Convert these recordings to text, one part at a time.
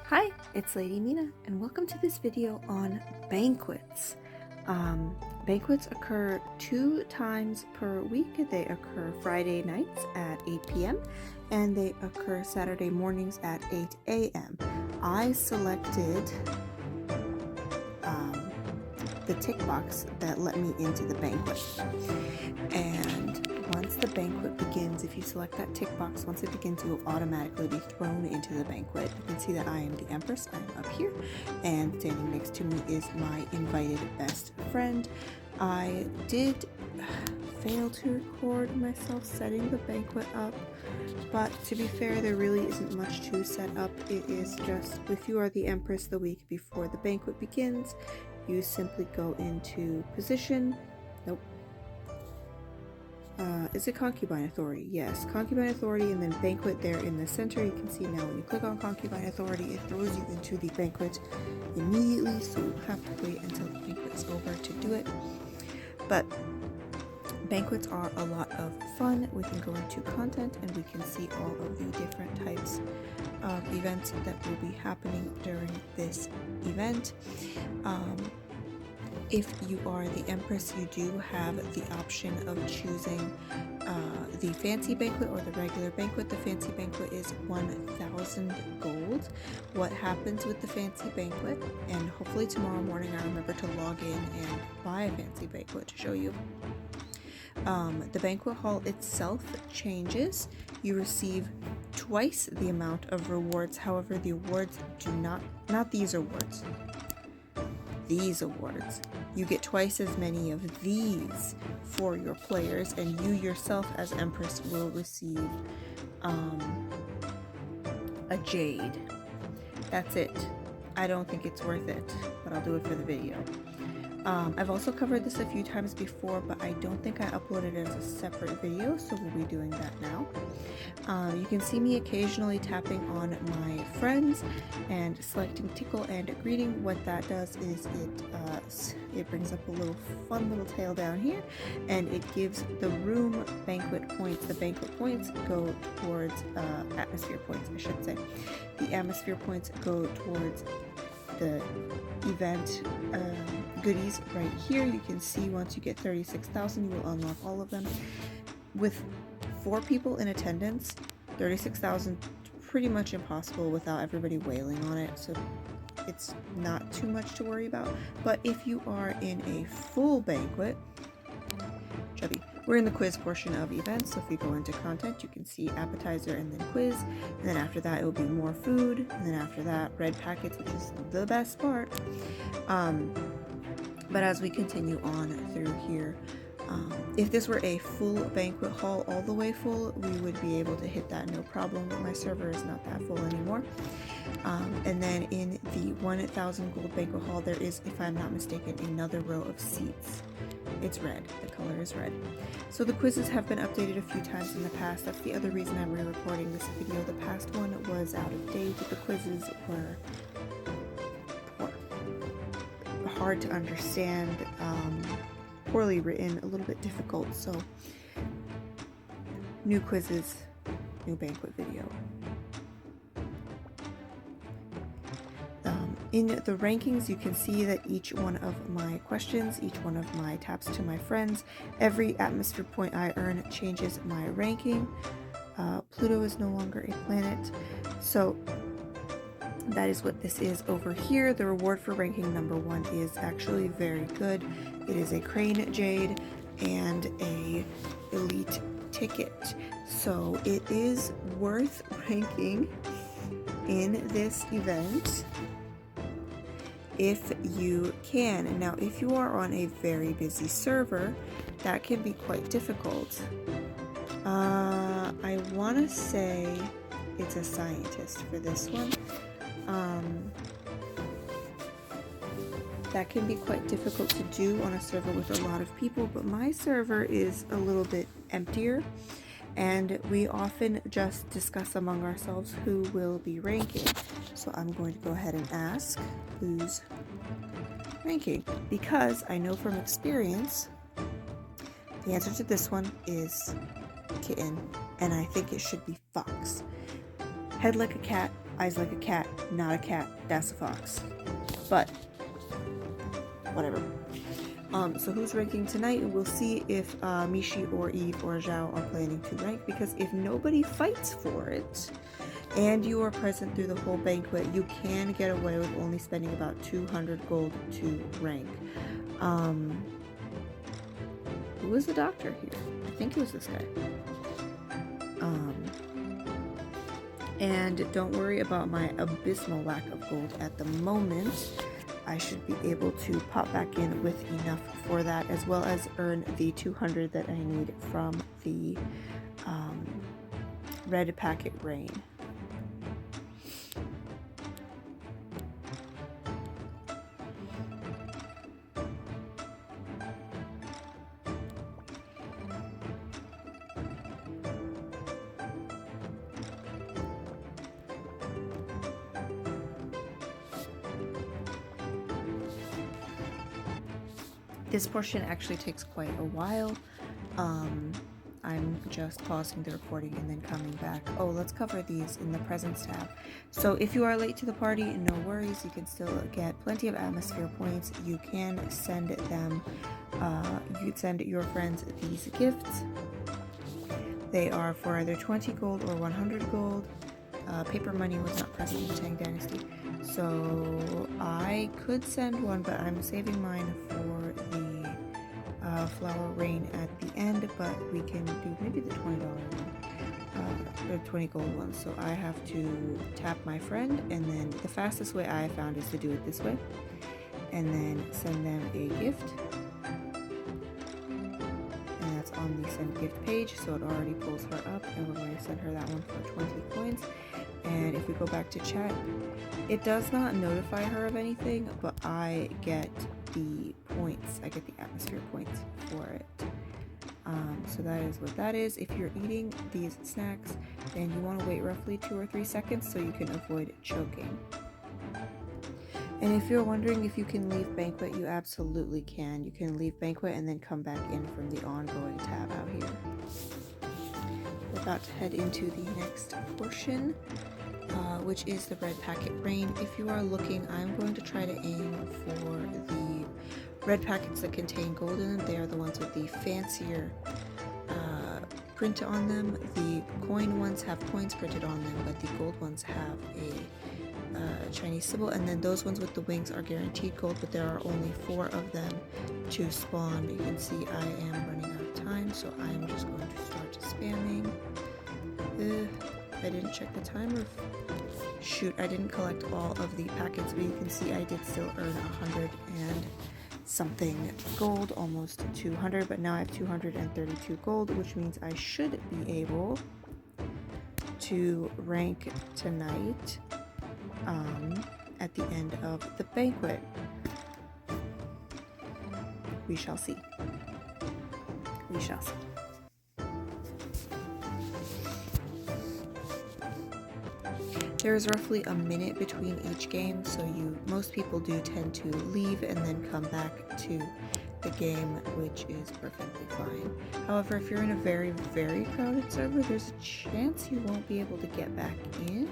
Hi, it's Lady Mina, and welcome to this video on banquets. Banquets occur 2 times per week. They occur Friday nights at 8 p.m. and they occur Saturday mornings at 8 a.m. I selected the tick box that let me into the banquet. And once the banquet begins, if you select that tick box, once it begins, you will automatically be thrown into the banquet. You can see that I am the Empress. I'm up here, and standing next to me is my invited best friend. I did fail to record myself setting the banquet up, but to be fair, there really isn't much to set up. It is just, if you are the Empress the week before the banquet begins, you simply go into position. Nope. Is it Concubine Authority? Yes, Concubine Authority, and then Banquet there in the center. You can see now when you click on Concubine Authority, it throws you into the banquet immediately, so you have to wait until the banquet is over to do it. But banquets are a lot of fun. We can go into content and we can see all of the different types of events that will be happening during this event. If you are the Empress, you do have the option of choosing the fancy banquet or the regular banquet. The fancy banquet is 1,000 gold. What happens with the fancy banquet, and hopefully tomorrow morning I remember to log in and buy a fancy banquet to show you. The banquet hall itself changes. You receive twice the amount of rewards. However, the awards do not these awards. These awards. You get twice as many of these for your players, and you yourself as Empress will receive a jade. That's it. I don't think it's worth it, but I'll do it for the video. I've also covered this a few times before, but I don't think I uploaded it as a separate video, so we'll be doing that now. You can see me occasionally tapping on my friends and selecting tickle and greeting. What that does is it brings up a fun little tail down here, and it gives the room banquet points. The banquet points go towards atmosphere points, I should say. The atmosphere points go towards the event goodies right here. You can see once you get 36,000, you will unlock all of them. With 4 people in attendance, 36,000 pretty much impossible without everybody wailing on it, so it's not too much to worry about. But if you are in a full banquet, chubby, we're in the quiz portion of events, so if we go into content, you can see appetizer and then quiz, and then after that it will be more food, and then after that red packets, which is the best part. But as we continue on through here, if this were a full banquet hall, all the way full, we would be able to hit that no problem, but my server is not that full anymore. And then in the 1,000 gold banquet hall, there is, if I'm not mistaken, another row of seats. It's red. The color is red. So the quizzes have been updated a few times in the past. That's the other reason I'm re-recording this video. The past one was out of date. The quizzes were poor, hard to understand, poorly written, a little bit difficult. So new quizzes, new banquet video. In the rankings, you can see that each one of my questions, each one of my taps to my friends, every atmosphere point I earn changes my ranking. Pluto is no longer a planet, so that is what this is over here. The reward for ranking number 1 is actually very good. It is a crane jade and a elite ticket, so it is worth ranking in this event if you can. Now, if you are on a very busy server, that can be quite difficult. I want to say it's a scientist for this one. That can be quite difficult to do on a server with a lot of people, but my server is a little bit emptier, and we often just discuss among ourselves who will be ranking. So I'm going to go ahead and ask who's ranking, because I know from experience the answer to this one is kitten, and I think it should be fox. Head like a cat, Eyes like a cat, not a cat. That's a fox. But whatever. So who's ranking tonight? We'll see if Mishi or Eve or Zhao are planning to rank, because if nobody fights for it and you are present through the whole banquet, you can get away with only spending about 200 gold to rank. Who was the doctor here? I think it was this guy. And don't worry about my abysmal lack of gold at the moment. I should be able to pop back in with enough for that, as well as earn the 200 that I need from the red packet rain. This portion actually takes quite a while. I'm just pausing the recording and then coming back. Oh, let's cover these in the presents tab. So if you are late to the party, no worries. You can still get plenty of atmosphere points. You can send them, you can send your friends these gifts. They are for either 20 gold or 100 gold. Paper money was not present in the Tang Dynasty, so I could send one, but I'm saving mine for the flower rain at the end. But we can do maybe the $20 one, or 20 gold one. So I have to tap my friend, and then the fastest way I found is to do it this way, and then send them a gift. And that's on the send gift page, so it already pulls her up, and we're going to send her that one for 20 coins. And if we go back to chat, it does not notify her of anything, but I get the points. I get the atmosphere points for it. So that is what that is. If you're eating these snacks, then you want to wait roughly 2 or 3 seconds so you can avoid choking. And if you're wondering if you can leave Banquet, you absolutely can. You can leave Banquet and then come back in from the ongoing tab out here. We're about to head into the next portion, which is the red packet rain. If you are looking, I'm going to try to aim for the red packets that contain gold in them. They are the ones with the fancier print on them. The coin ones have coins printed on them, but the gold ones have a Chinese symbol, and then those ones with the wings are guaranteed gold, but there are only 4 of them to spawn. You can see I am running out of time, so I'm just going to start spamming. I didn't check the timer. Shoot, I didn't collect all of the packets, but you can see I did still earn 100 and something gold, almost 200, but now I have 232 gold, which means I should be able to rank tonight at the end of the banquet. We shall see. We shall see. There is roughly a minute between each game, so most people do tend to leave and then come back to the game, which is perfectly fine. However, if you're in a very, very crowded server, there's a chance you won't be able to get back in.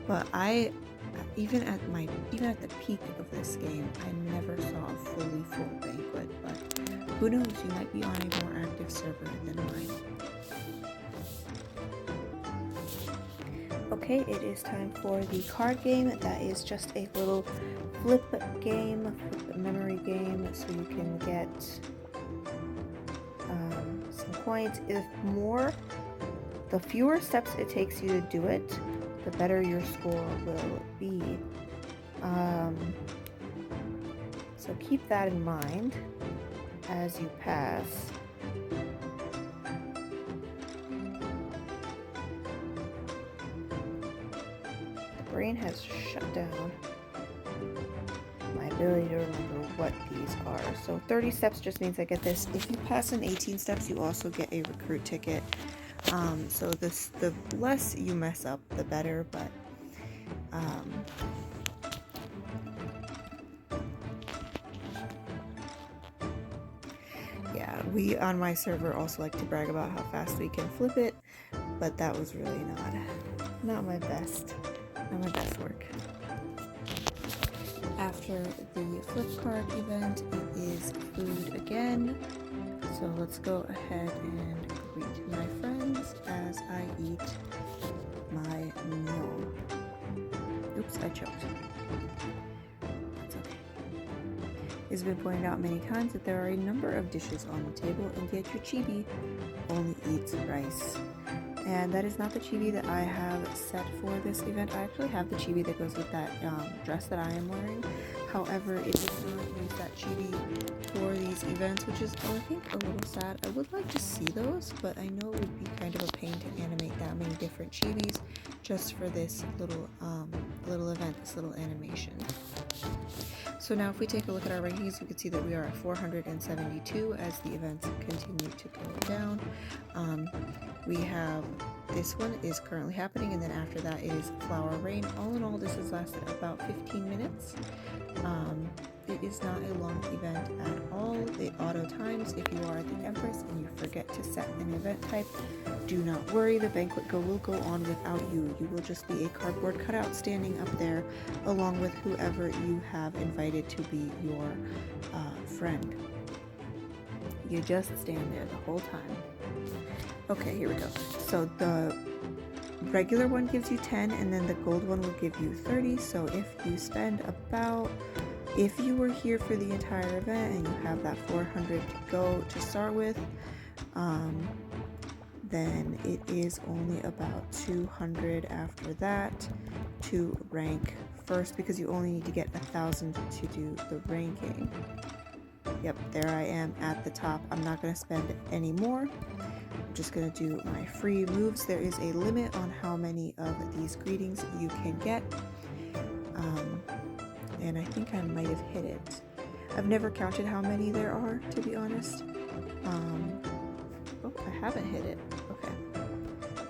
But even at the peak of this game, I never saw a fully full banquet. But who knows? You might be on a more active server than mine. Okay, it is time for the card game. That is just a little flip game, flip memory game, so you can get some coins. The fewer steps it takes you to do it, the better your score will be. So keep that in mind as you pass. Brain has shut down my ability to remember what these are. So 30 steps just means I get this. If you pass in 18 steps, you also get a recruit ticket. So the less you mess up, the better, but yeah, we on my server also like to brag about how fast we can flip it, but that was really not my best. Now my best work. After the flip card event, it is food again. So let's go ahead and greet my friends as I eat my meal. Oops, I choked. That's okay. It's been pointed out many times that there are a number of dishes on the table, and yet your chibi only eats rice. And that is not the chibi that I have set for this event. I actually have the chibi that goes with that dress that I am wearing. However, it does not use that chibi for these events, which is, I think, a little sad. I would like to see those, but I know it would be kind of a pain to animate that many different chibis just for this little event, this little animation. So now if we take a look at our rankings, we can see that we are at 472 as the events continue to go down. We have, this one is currently happening, and then after that it is Flower Rain. All in all, this has lasted about 15 minutes. It is not a long event at all. It auto times if you are the Empress and you forget to set an event type. Do not worry, the Banquet will go on without you. You will just be a cardboard cutout standing up there along with whoever you have invited to be your friend. You just stand there the whole time. Okay, here we go. So the regular one gives you 10, and then the gold one will give you 30. So if you spend about, if you were here for the entire event and you have that 400 to go to start with, then it is only about 200 after that to rank first, because you only need to get 1,000 to do the ranking. Yep, there I am at the top. I'm not going to spend any more. I'm just going to do my free moves. There is a limit on how many of these greetings you can get. And I think I might have hit it. I've never counted how many there are, to be honest. Oh, I haven't hit it. Okay.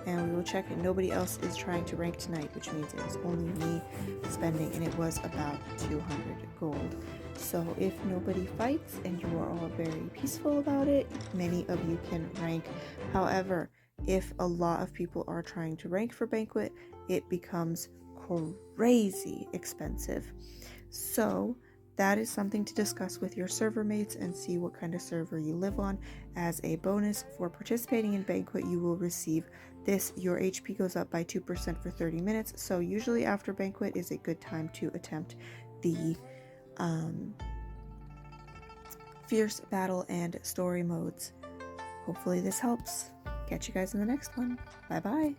And we will check, and nobody else is trying to rank tonight, which means it was only me spending, and it was about 200 gold. So if nobody fights and you are all very peaceful about it, many of you can rank. However, if a lot of people are trying to rank for Banquet, it becomes crazy expensive. So that is something to discuss with your server mates and see what kind of server you live on. As a bonus for participating in Banquet, you will receive this. Your HP goes up by 2% for 30 minutes. So usually after Banquet is a good time to attempt the fierce battle and story modes. Hopefully this helps. Catch you guys in the next one. Bye bye.